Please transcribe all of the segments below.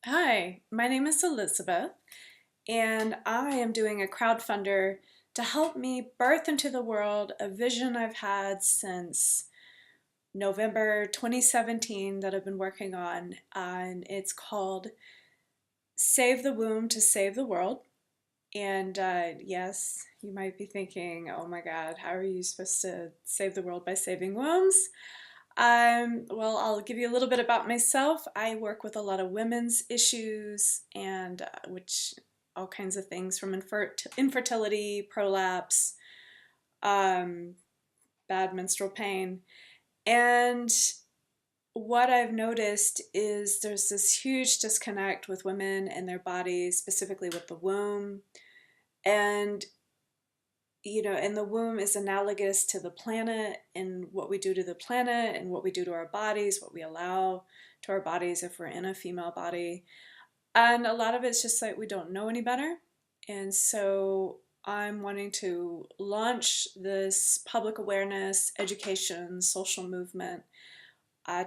Hi, my name is Elizabeth, and I am doing a crowdfunder to help me birth into the world a vision I've had since November 2017 that I've been working on, and it's called Save the Womb to Save the World. And yes, you might be thinking, oh my God, how are you supposed to save the world by saving wombs? Well, I'll give you a little bit about myself. I work with a lot of women's issues and which all kinds of things from infertility, prolapse, um, bad menstrual pain. And what I've noticed is there's this huge disconnect with women and their bodies, specifically with the womb. And and the womb is analogous to the planet and what we do to the planet and what we do to our bodies, what we allow to our bodies if we're in a female body. And a lot of it's just like we don't know any better. And so I'm wanting to launch this public awareness, education, social movement,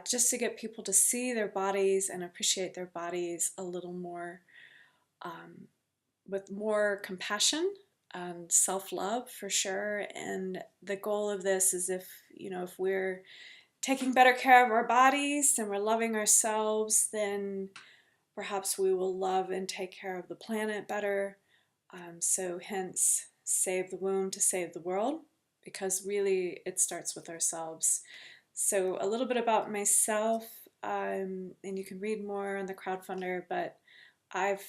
just to get people to see their bodies and appreciate their bodies a little more, um, with more compassion and self-love for sure. And the goal of this is if we're taking better care of our bodies and we're loving ourselves, then perhaps we will love and take care of the planet better. So hence, save the womb to save the world, because really it starts with ourselves. So a little bit about myself, and you can read more on the crowdfunder, but I've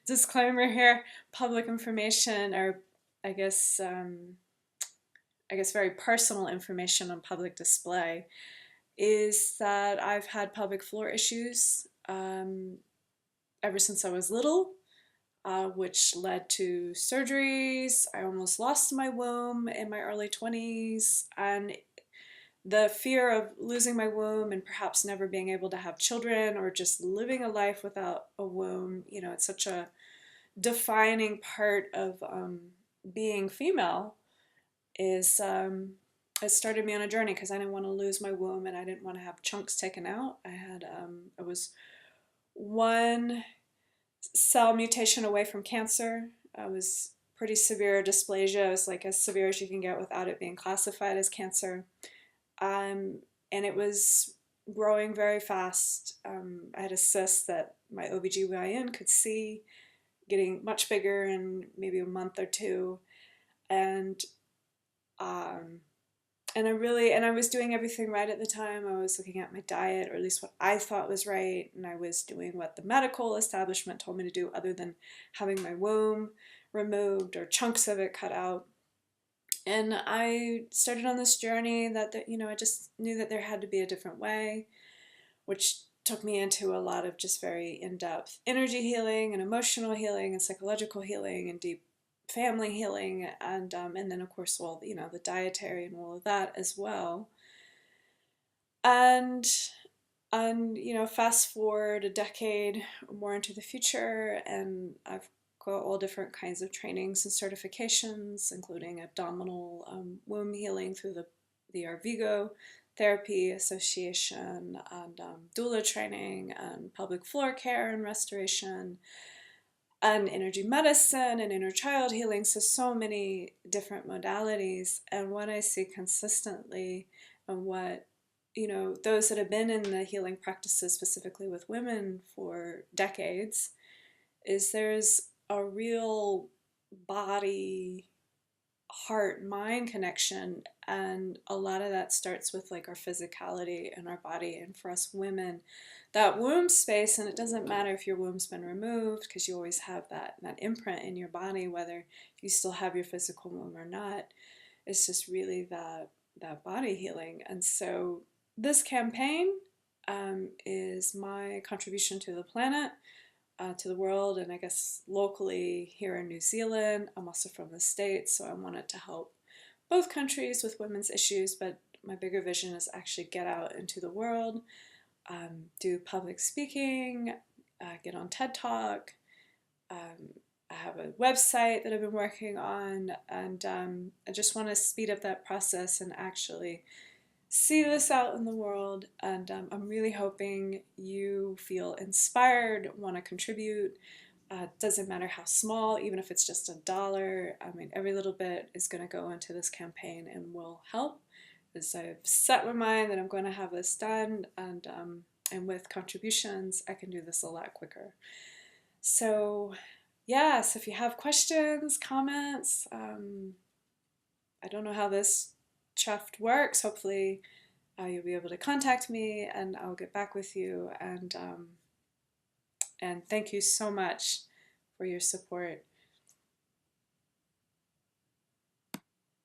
disclaimer here, public information, or I guess I guess very personal information on public display, is that I've had pelvic floor issues ever since I was little, which led to surgeries. I almost lost my womb in my early 20s, and the fear of losing my womb and perhaps never being able to have children or just living a life without a womb, it's such a defining part of being female, is it started me on a journey because I didn't want to lose my womb and I didn't want to have chunks taken out. I was one cell mutation away from cancer. I was pretty severe dysplasia. It was like as severe as you can get without it being classified as cancer. And it was growing very fast. I had a cyst that my OBGYN could see getting much bigger in maybe a month or two. And um, and I was doing everything right at the time. I was looking at my diet, or at least what I thought was right, and I was doing what the medical establishment told me to do, other than having my womb removed or chunks of it cut out. And I started on this journey I just knew that there had to be a different way, which took me into a lot of just very in-depth energy healing and emotional healing and psychological healing and deep family healing, and then of course, well, the dietary and all of that as well. And fast forward a decade more into the future, and I've got all different kinds of trainings and certifications, including abdominal womb healing through the Arvigo Therapy Association, and doula training, and pelvic floor care and restoration, and energy medicine and inner child healing. So many different modalities. And what I see consistently, and what those that have been in the healing practices, specifically with women for decades, is there's a real body heart mind connection, and a lot of that starts with like our physicality and our body. And for us women, that womb space, and it doesn't matter if your womb's been removed, because you always have that imprint in your body whether you still have your physical womb or not. It's just really that body healing. And so this campaign is my contribution to the planet, to the world, and I guess locally here in New Zealand. I'm also from the States, so I wanted to help both countries with women's issues, but my bigger vision is actually get out into the world, do public speaking, get on TED Talk. I have a website that I've been working on, and I just want to speed up that process and actually see this out in the world, and I'm really hoping you feel inspired, want to contribute. Doesn't matter how small, even if it's just $1. I mean, every little bit is going to go into this campaign and will help. As I've set my mind that I'm going to have this done, and with contributions, I can do this a lot quicker. So, yes, if you have questions, comments, I don't know how this Chuffed works. Hopefully, you'll be able to contact me, and I'll get back with you. And thank you so much for your support.